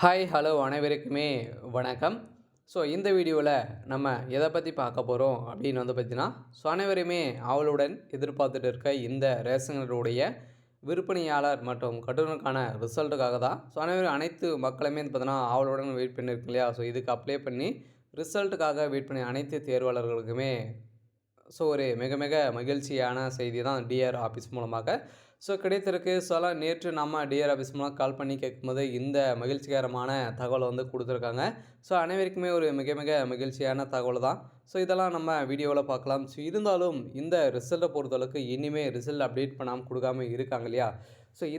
Hi hello அனைவருக்குமே வணக்கம். இந்த வீடியோவில் நம்ம எதை பற்றி பார்க்க போகிறோம் அப்படின்னு பார்த்தீங்கன்னா, அனைவருமே ஆவலுடன் எதிர்பார்த்துட்டு இருக்க இந்த ரேஷன்களுடைய விற்பனையாளர் மற்றும் கட்டுநருக்கான ரிசல்ட்டுக்காக தான். அனைவரும் அனைத்து மக்களுமே பார்த்தீங்கன்னா ஆவலுடன் வெயிட் பண்ணியிருக்கு இல்லையா? இதுக்கு அப்ளை பண்ணி ரிசல்ட்டுக்காக வெயிட் பண்ணி அனைத்து தேர்வாளர்களுக்குமே ஒரு மிக மிக மகிழ்ச்சியான செய்தி தான் டிஆர் ஆஃபீஸ் மூலமாக கிடைத்திருக்கு. நேற்று நம்ம டிஆர் ஆஃபீஸ் மூலம் கால் பண்ணி கேட்கும்போது இந்த மகிழ்ச்சிகரமான தகவலை கொடுத்துருக்காங்க. அனைவருக்குமே ஒரு மிக மிக மகிழ்ச்சியான தகவல் தான். இதெல்லாம் நம்ம வீடியோவில் பார்க்கலாம். இருந்தாலும் இந்த ரிசல்ட்டை பொறுத்தளவுக்கு இனிமேல் ரிசல்ட் அப்டேட் பண்ணாமல் கொடுக்காம இருக்காங்க இல்லையா?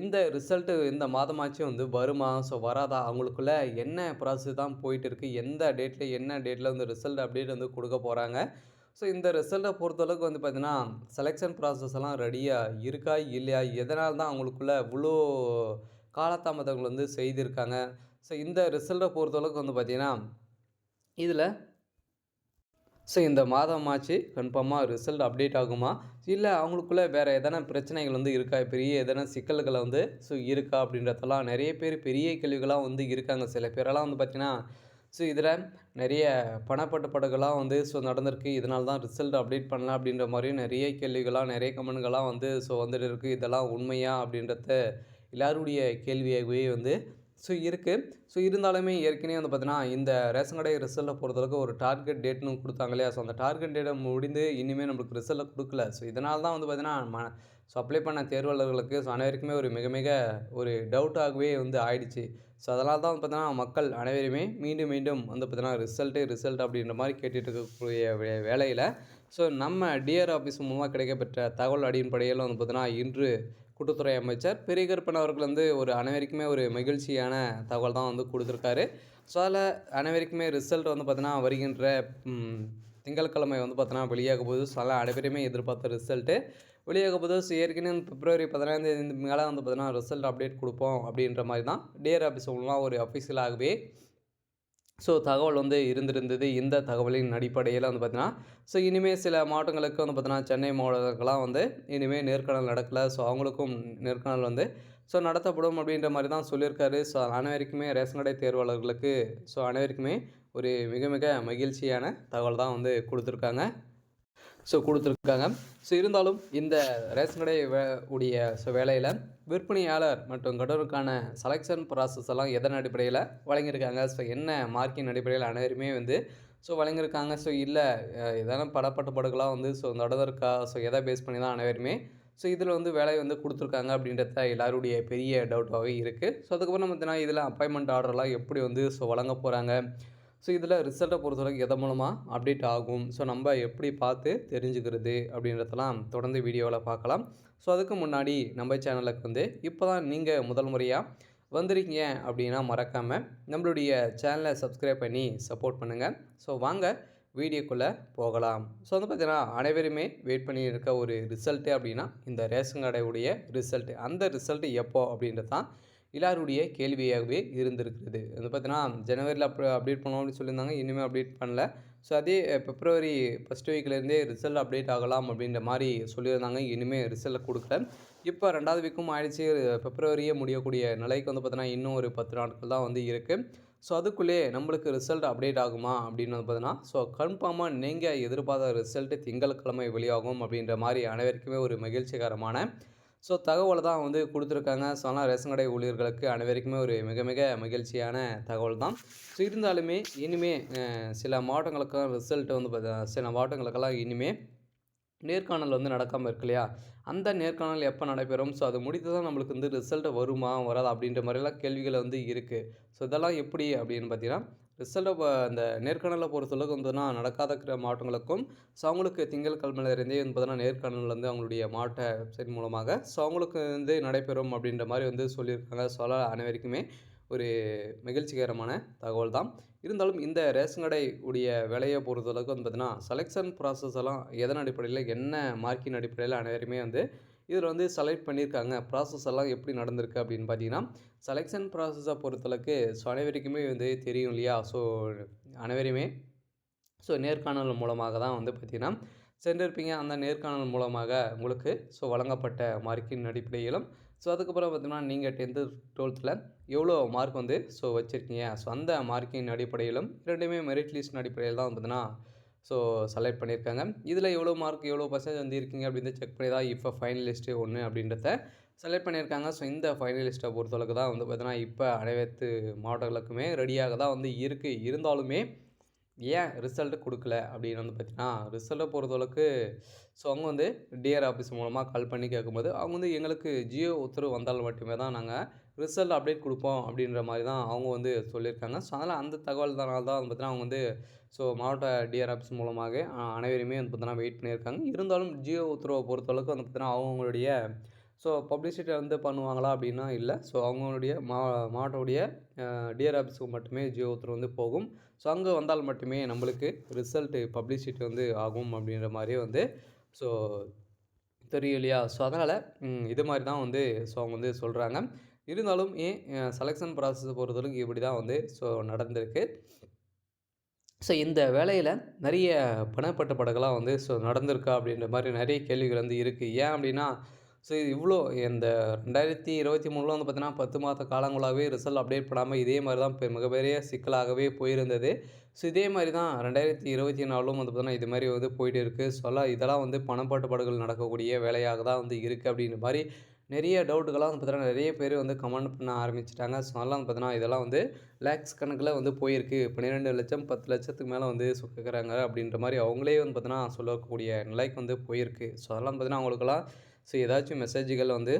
இந்த ரிசல்ட்டு இந்த மாதமாச்சும் வருமா? வராதா? அவங்களுக்குள்ள என்ன ப்ராசஸ் தான் போயிட்டு இருக்குது? எந்த டேட்டில் என்ன டேட்டில் ரிசல்ட் அப்டேட் கொடுக்க போகிறாங்க? இந்த ரிசல்ட்டை பொறுத்தளவுக்கு பார்த்தீங்கன்னா, செலெக்ஷன் ப்ராசஸ் எல்லாம் ரெடியா இருக்கா? இல்லையா? எதனால தான் அவங்களுக்குள்ள இவ்வளோ காலதாமதங்கள் செய்திருக்காங்க? இந்த ரிசல்ட்டை பொறுத்தளவுக்கு பார்த்தீங்கன்னா, இதில இந்த மாதமாச்சு கன்ஃபார்மா ரிசல்ட் அப்டேட் ஆகுமா? இல்ல அவங்களுக்குள்ள வேற எதனா பிரச்சனைகள் இருக்கா? பெரிய எதனா சிக்கல்கள் இருக்கா? அப்படின்றதெல்லாம் நெறைய பேர் பெரிய கேள்விகளா இருக்காங்க. சில பேரெல்லாம் பார்த்தீங்கன்னா, இதில நெறைய பணப்பட்டுப்பாடுகள்லாம் நடந்திருக்கு. இதனால தான் ரிசல்ட் அப்டேட் பண்ணல அப்படின்ற மாரியும் நெறைய கேள்விகள்லாம், நெறைய கமெண்ட்கள்லாம் வந்துட்டு இருக்கு. இதெல்லாம் உண்மையா? அப்படின்றத எல்லாருடைய கேள்வியாகவே இருக்கு. இருந்தாலுமே ஏற்கனவே பார்த்தீங்கன்னா, இந்த ரேஷன் கடை ரிசல்ட்ட பொறுத்தளவுக்கு ஒரு டார்கெட் டேட்ன்னு குடுத்தாங்க இல்லையா? அந்த டார்கெட் டேட்ட முடிந்து இனிமே நம்மளுக்கு ரிசல்ட்ட குடுக்கல. இதனால தான் பார்த்தீங்கன்னா, அப்ளை பண்ண தேர்வாளர்களுக்கு அனைவருக்குமே ஒரு மிக மிக ஒரு டவுட்டாகவே ஆயிடுச்சு. அதனால தான் பார்த்தீங்கன்னா, மக்கள் அனைவருமே மீண்டும் மீண்டும் பார்த்தீங்கன்னா, ரிசல்ட் அப்படின்ற மாரி கேட்டுட்டு இருக்கக்கூடிய வேளையில, நம்ம டிஆர் ஆஃபீஸ் மூலமா கிடைக்கப்பெற்ற தகவல் அடிப்படையில பார்த்தீங்கன்னா, இன்று கூட்டுத்துறை அமைச்சர் பெரியகருப்பன் அவர்கள் ஒரு அனைவருக்குமே ஒரு மகிழ்ச்சியான தகவல் தான் குடுத்துருக்காரு. அதில அனைவருக்குமே ரிசல்ட் பார்த்தீங்கன்னா, வருகின்ற திங்கட்கிழமை பார்த்தீங்கன்னா வெளியாக போகுது. அதெல்லாம் அனைவருமே எதிர்பார்த்த ரிசல்ட்டு வெளியாக போகுது. ஏற்கனவே பிப்ரவரி 15ஆம் தேதி மேலே பார்த்தீங்கன்னா, ரிசல்ட் அப்டேட் குடுப்போம் அப்படின்ற மாரி தான் டிஆர் ஆஃபீஸ் மூலமா ஒரு அஃபிஷியலாகவே தகவல் இருந்திருந்தது. இந்த தகவலின் அடிப்படையில பார்த்தீங்கன்னா, இனிமே சில மாவட்டங்களுக்கு பார்த்தீங்கன்னா, சென்னை மாவட்டத்துக்கெல்லாம் இனிமே நேர்காணல் நடக்கல. அவங்களுக்கும் நேர்காணல் நடத்தப்படும் அப்படின்ற மாரி தான் சொல்லியிருக்காரு. அனைவருக்குமே ரேஷன் கடை தேர்வாளர்களுக்கு அனைவருக்குமே ஒரு மிக மிக மகிழ்ச்சியான தகவல் தான் குடுத்துருக்காங்க. குடுத்துருக்காங்க. இருந்தாலும் இந்த ரேஷன் கடை உடைய வேலையில விற்பனையாளர் மற்றும் கடனுக்கான செலெக்ஷன் ப்ராசஸ் எல்லாம் எதன் அடிப்படையில வழங்கியிருக்காங்க? என்ன மார்க்கின் அடிப்படையில அனைவருமே வழங்கியிருக்காங்க. இல்ல எதனா பணப்பட்டுப்பாடுகள்லாம் நடந்திருக்கா? எத பேஸ் பண்ணி தான் அனைவருமே இதில வேலை குடுத்துருக்காங்க அப்படின்றது தான் எல்லாருடைய பெரிய டவுட்டாவே இருக்கு. அதுக்கப்புறம் பார்த்தீங்கன்னா, இதில அப்பாயின்ட்மென்ட் ஆர்டர்லாம் எப்படி வழங்க போறாங்க? இதில ரிசல்ட்ட பொறுத்தவரைக்கும் எதன் மூலமா அப்டேட் ஆகும்? நம்ப எப்படி பார்த்து தெரிஞ்சுக்கிறது? அப்படின்றதெல்லாம் தொடர்ந்து வீடியோல பார்க்கலாம். அதுக்கு முன்னாடி நம்ம சேனலுக்கு இப்போ தான் நீங்க முதல் முறையா வந்திருக்கீங்க அப்படின்னா மறக்காம நம்மளுடைய சேனலை சப்ஸ்கிரைப் பண்ணி சப்போர்ட் பண்ணுங்க. வாங்க வீடியோக்குள்ள போகலாம். பார்த்தீங்கன்னா, அனைவருமே வெயிட் பண்ணி இருக்க ஒரு ரிசல்ட்டு அப்படின்னா, இந்த ரேஷன் கடையுடைய ரிசல்ட். அந்த ரிசல்ட் எப்போ அப்படின்றது தான் எல்லாருடைய கேள்வியாகவே இருந்திருக்குது. பார்த்தீங்கன்னா, ஜனவரில அப்டேட் பண்ணுவோம் அப்படின்னு சொல்லியிருந்தாங்க. இனிமேல் அப்டேட் பண்ணல. அதே பிப்ரவரி ஃபர்ஸ்ட் வீக்லேருந்தே ரிசல்ட் அப்டேட் ஆகலாம் அப்படின்ற மாரி சொல்லியிருந்தாங்க. இனிமேல் ரிசல்ட் குடுக்கல. இப்போ 2வது வீக்கும் ஆயிடுச்சு. பிப்ரவரியே முடியக்கூடிய நிலைக்கு பார்த்தீங்கன்னா, இன்னும் ஒரு 10 நாட்கள் தான் இருக்கு. அதுக்குள்ளே நம்மளுக்கு ரிசல்ட் அப்டேட் ஆகுமா அப்படின்னு பார்த்தீங்கன்னா, கன்ஃபார்மா நீங்க எதிர்பார்த்த ரிசல்ட் திங்கட்கிழமை வெளியாகும் அப்படின்ற மாரி அனைவருக்குமே ஒரு மகிழ்ச்சிகரமான தகவல தான் குடுத்துருக்காங்க. ஆனால் ரேஷன் கடை ஊழியர்களுக்கு அனைவருக்குமே ஒரு மிக மிக மகிழ்ச்சியான தகவல் தான். இருந்தாலுமே இனிமே சில மாவட்டங்களுக்கான ரிசல்ட் சில மாவட்டங்களுக்கெல்லாம் இனிமே நேர்காணல் நடக்காம இருக்கு இல்லையா? அந்த நேர்காணல் எப்போ நடைபெறும்? அது முடித்து தான் நம்மளுக்கு ரிசல்ட் வருமா? வராதா? அப்படின்ற மாரிலாம் கேள்விகள் இருக்கு. இதெல்லாம் எப்படி அப்படின்னு பார்த்தீங்கன்னா, ரிசல்ட்ட அந்த நேர்காணல பொறுத்தளவுக்கு நடக்காத இருக்கிற மாவட்டங்களுக்கும், அவங்களுக்கு திங்கட்கிழமையிலிருந்தே பார்த்தீங்கன்னா, நேர்காணல் அவங்களுடைய மாவட்ட வெப்சைட் மூலமாக அவங்களுக்கு நடைபெறும் அப்படின்ற மாரி சொல்லியிருக்காங்க. அனைவருக்குமே ஒரு மகிழ்ச்சிகரமான தகவல் தான். இருந்தாலும் இந்த ரேஷன் கடை உடைய வேலையை பொறுத்தளவுக்கு பார்த்தீங்கன்னா, செலெக்ஷன் ப்ராசஸ் எல்லாம் எதன் அடிப்படையில, என்ன மார்க்கின் அடிப்படையில அனைவருமே இதில் செலக்ட் பண்ணியிருக்காங்க. ப்ராசஸ் எல்லாம் எப்படி நடந்திருக்கு அப்படின்னு பார்த்தீங்கன்னா, செலெக்ஷன் ப்ராசஸை பொறுத்தளவுக்கு அனைவருக்குமே தெரியும் இல்லையா? அனைவருமே நேர்காணல் மூலமாக தான் பார்த்தீங்கன்னா சென்றிருப்பீங்க. அந்த நேர்காணல் மூலமாக உங்களுக்கு வழங்கப்பட்ட மார்க்கின் அடிப்படையிலும் ஸோ அதுக்கப்புறம் பார்த்தீங்கன்னா நீங்கள் 10th 12th எவ்வளோ மார்க் வந்து ஸோ வச்சுருக்கீங்க. ஸோ அந்த மார்க்கின் அடிப்படையிலும் 2மே மெரிட் லிஸ்ட் அடிப்படையில் தான் பார்த்தீங்கன்னா ஸோ செலக்ட் பண்ணியிருக்காங்க. இதில் எவ்வளோ மார்க் எவ்வளோ பர்சன்டேஜ் வந்து இருக்கீங்க அப்படின்னு செக் பண்ணி தான் இப்போ ஃபைனலிஸ்ட்டு 1 அப்படின்றத செலக்ட் பண்ணியிருக்காங்க. ஸோ இந்த ஃபைனலிஸ்ட்டை பொறுத்தளவுக்கு தான் வந்து பார்த்தீங்கன்னா இப்போ அனைத்து மாவட்டங்களுக்குமே ரெடியாக தான் வந்து இருக்குது. இருந்தாலுமே ஏன் ரிசல்ட்டு கொடுக்கல அப்படின்னு வந்து பார்த்தீங்கன்னா, ரிசல்ட்டை பொறுத்தளவுக்கு ஸோ அவங்க வந்து டிஆர் ஆஃபீஸ் மூலமாக கால் பண்ணி கேட்கும்போது, அவங்க வந்து எங்களுக்கு ஜியோ உத்தரவு வந்தால் மட்டுமே தான் நாங்கள் ரிசல்ட் அப்டேட் கொடுப்போம் அப்படின்ற மாதிரி தான் அவங்க வந்து சொல்லியிருக்காங்க. ஸோ அதனால் அந்த தகவல் தான் வந்து பார்த்தீங்கன்னா அவங்க வந்து ஸோ மாவட்ட டிஆர் ஆஃபீஸ் மூலமாக அனைவருமே வந்து பார்த்தீங்கன்னா வெயிட் பண்ணியிருக்காங்க. இருந்தாலும் ஜியோ உத்தரவை பொறுத்தளவுக்கு வந்து பார்த்தீங்கன்னா அவங்களுடைய ஸோ பப்ளிசிட்டி வந்து பண்ணுவாங்களா அப்படின்னா இல்லை. ஸோ அவங்களுடைய மாவட்டவுடைய டிஆர் ஆஃபீஸுக்கு மட்டுமே ஜியோ உத்தரவு வந்து போகும். ஸோ அங்கே வந்தால் மட்டுமே நம்மளுக்கு ரிசல்ட்டு பப்ளிசிட்டி வந்து ஆகும் அப்படின்ற மாதிரியே வந்து ஸோ தெரியும் இல்லையா? ஸோ அதனால் இது மாதிரி தான் வந்து ஸோ அவங்க வந்து சொல்கிறாங்க. இருந்தாலும் செலெக்ஷன் ப்ராசஸை பொறுத்தவரைக்கும் இப்படி தான் வந்து ஸோ நடந்திருக்கு. ஸோ இந்த வேலையில் நிறைய பணப்பட்டுப்பாடுகள்லாம் வந்து ஸோ நடந்திருக்கா அப்படின்ற மாதிரி நிறைய கேள்விகள் வந்து இருக்குது. ஏன் அப்படின்னா ஸோ இவ்வளோ இந்த 2023 வந்து பார்த்தீங்கன்னா 10 மாத காலங்களாகவே ரிசல்ட் அப்டேட் பண்ணாமல் இதே மாதிரி தான் மிகப்பெரிய சிக்கலாகவே போயிருந்தது. ஸோ இதே மாதிரி தான் 2024லும் வந்து பார்த்தீங்கன்னா இது மாதிரி வந்து போயிட்டு இருக்குது. ஸோ இதெல்லாம் வந்து பணப்பட்டுப்பாடுகள் நடக்கக்கூடிய வேலையாக தான் வந்து இருக்குது அப்படின்ற மாதிரி நிறைய டவுட்டுகள்லாம் வந்து பார்த்தீங்கன்னா நிறைய பேர் வந்து கமெண்ட் பண்ண ஆரம்பிச்சிட்டாங்க. ஸோ அதெல்லாம் வந்து பார்த்தீங்கன்னா இதெல்லாம் வந்து லேக்ஸ் கணக்கில் வந்து போயிருக்கு. 12 லட்சம் 10 லட்சத்துக்கு மேலே வந்து கேட்குறாங்க அப்படின்ற மாதிரி அவங்களே வந்து பார்த்தீங்கன்னா சொல்லக்கூடிய நிலைக்கு வந்து போயிருக்கு. ஸோ அதெல்லாம் பார்த்தீங்கன்னா அவங்களுக்கெல்லாம் ஸோ ஏதாச்சும் மெசேஜுகள் வந்து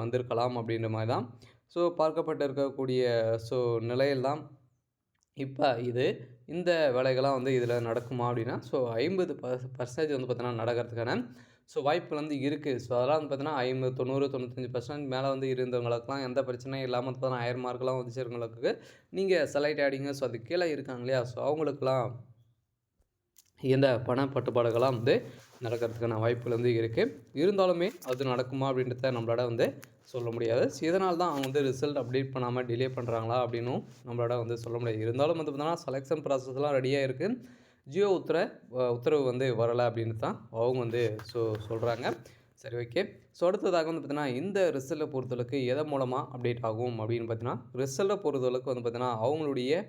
வந்திருக்கலாம் அப்படின்ற மாதிரி தான் ஸோ பார்க்கப்பட்டு இருக்கக்கூடிய ஸோ நிலையில் தான் இப்போ இந்த வேலைகள்லாம் வந்து இதில் நடக்குமா அப்படின்னா ஸோ 50% வந்து பார்த்தீங்கன்னா நடக்கிறதுக்கான ஸோ வாய்ப்புகள் வந்து இருக்குது. ஸோ அதெல்லாம் வந்து பார்த்தீங்கன்னா 50, 90, 95% மேலே வந்து இருந்தவங்களுக்குலாம் எந்த பிரச்சனையும் இல்லாமல் வந்து பார்த்தீங்கன்னா 1000 மார்க்லாம் வந்துச்சிருவங்களுக்கு நீங்கள் செலக்ட் ஆகிடிங்க. ஸோ அது கீழே இருக்காங்க இல்லையா? ஸோ அவங்களுக்குலாம் இந்த பணப்பட்டுப்பாடுகள்லாம் வந்து நடக்கிறதுக்கான வாய்ப்புகள் வந்து இருக்குது. இருந்தாலுமே அது நடக்குமா அப்படின்றத நம்மளால வந்து சொல்ல முடியாது. ஸோ இதனால தான் அவங்க வந்து ரிசல்ட் அப்டேட் பண்ணாமல் டிலே பண்ணுறாங்களா அப்படின்னும் நம்மளால வந்து சொல்ல முடியாது. இருந்தாலும் வந்து பார்த்தீங்கன்னா செலெக்ஷன் ப்ராசஸ்லாம் ரெடியாக இருக்குது. ஜியோ உத்தரவு வந்து வரலை அப்படின்னு தான் அவங்க வந்து சொல்கிறாங்க. சரி, ஓகே. ஸோ அடுத்ததாக வந்து பார்த்தீங்கன்னா இந்த ரிசல்ட்டை பொறுத்தளவுக்கு எதன் மூலமாக அப்டேட் ஆகும் அப்படின்னு பார்த்தீங்கன்னா, ரிசல்ட்டை பொறுத்தளவுக்கு வந்து பார்த்தீங்கன்னா அவங்களுடைய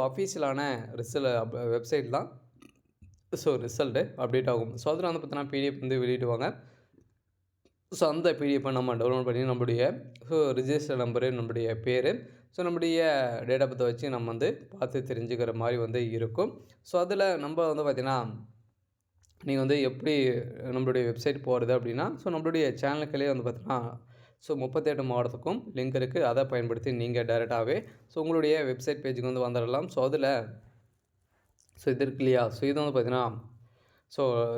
அஃபீஷியலான வெப்சைட் தான் ரிசல்ட்டு அப்டேட் ஆகும். ஸோ அதில் வந்து பார்த்தீங்கன்னா பிடிஎஃப் வந்து வெளியிடுவாங்க. ஸோ அந்த பிடிஎஃப்பை நம்ம டவுன்லோட் பண்ணி நம்முடைய ரிஜிஸ்டர் நம்பரு, நம்முடைய பேர், ஸோ நம்முடைய டேட் ஆஃப் பர்த்தை வச்சு நம்ம வந்து பார்த்து தெரிஞ்சுக்கிற மாதிரி வந்து இருக்கும். ஸோ அதில் நம்ம வந்து பார்த்திங்கன்னா நீங்கள் வந்து எப்படி நம்மளுடைய வெப்சைட் போகிறது அப்படின்னா நம்மளுடைய சேனலுக்குள்ளே வந்து பார்த்திங்கன்னா 38 மாவட்டத்துக்கும் லிங்க் இருக்குது. அதை பயன்படுத்தி நீங்கள் டைரெக்டாகவே உங்களுடைய வெப்சைட் பேஜுக்கு வந்து வந்துடலாம். ஸோ அதில் இது இருக்கு இல்லையா? ஸோ இது வந்து பார்த்திங்கன்னா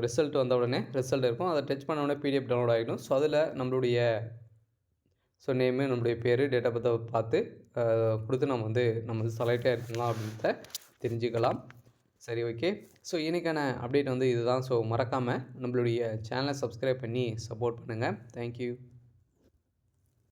ரிசல்ட் வந்த உடனே ரிசல்ட் இருக்கும். அதை டச் பண்ண உடனே பிடிஎஃப் டவுன்லோட் ஆகிடும். ஸோ அதில் நம்மளுடைய நேமு, நம்மளுடைய பேர், டேட் ஆஃப் பர்த்தை பார்த்து கொடுத்து நம்ம வந்து செலக்டாக இருக்குங்களா அப்படின்றத தெரிஞ்சுக்கலாம். சரி, ஓகே. ஸோ இன்றைக்கான அப்டேட் வந்து இதுதான். ஸோ மறக்காமல் நம்மளுடைய சேனலை சப்ஸ்கிரைப் பண்ணி சப்போர்ட் பண்ணுங்கள். தேங்க்யூ.